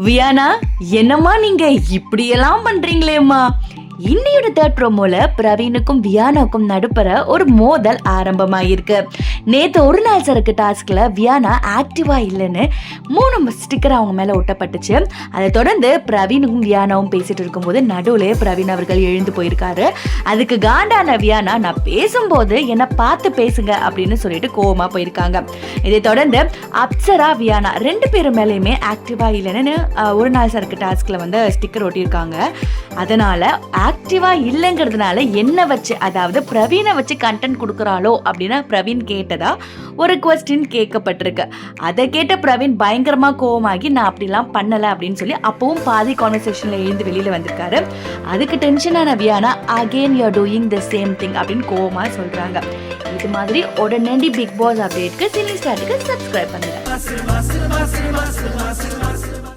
வியானா, என்னம்மா நீங்க இப்படியெல்லாம் பண்றீங்களேம்மா? இன்னையோட தேர்ட் ப்ரோமோல பிரவீனுக்கும் வியானாக்கும் நடுப்பற ஒரு மோதல் ஆரம்பமாயிருக்கு. நேத்து ஒரு நாள் சரக்கு டாஸ்க்ல வியானா ஆக்டிவா இல்லைன்னு 3 ஸ்டிக்கர் அவங்க மேல ஒட்டப்பட்டுச்சு. அதை தொடர்ந்து பிரவீனுக்கும் வியானாவும் பேசிட்டு இருக்கும்போது நடுவுல பிரவீன் அவர்கள் எழுந்து போயிருக்காரு. அதுக்கு காண்டான வியானா, நான் பேசும்போது என்ன பார்த்து பேசுங்க அப்படின்னு சொல்லிட்டு கோவமா போயிருக்காங்க. இதை தொடர்ந்து அப்சரா, வியானா 2 பேரும் மேலேயுமே ஆக்டிவா இல்லைன்னு ஒரு நாள் சரக்கு டாஸ்க்ல ஸ்டிக்கர் ஒட்டியிருக்காங்க. அதனால ஆக்டிவா இல்லைங்கிறதுனால என்ன வச்சு, அதாவது பிரவீனை வச்சு கண்டென்ட் கொடுக்குறாளோ அப்படின்னு பிரவீன் கேட்டதா ஒரு குவெஸ்டின் கேட்கப்பட்டிருக்கு. அதை கேட்ட பிரவீன் பயங்கரமா கோவமாகி நான் அப்படிலாம் பண்ணல அப்படின்னு சொல்லி அப்பவும் பாதி கான்வர்சேஷன்ல எழுந்து வெளியில வந்திருக்காரு. அதுக்கு டென்ஷனான Viyana, again you are doing the same thing அப்படின்னு கோவமா சொல்றாங்க. இது மாதிரி உடனடி பிக் பாஸ் அப்டேட்க்கு சினி ஸ்டாருக்கு சப்ஸ்கிரைப் பண்ணுங்க.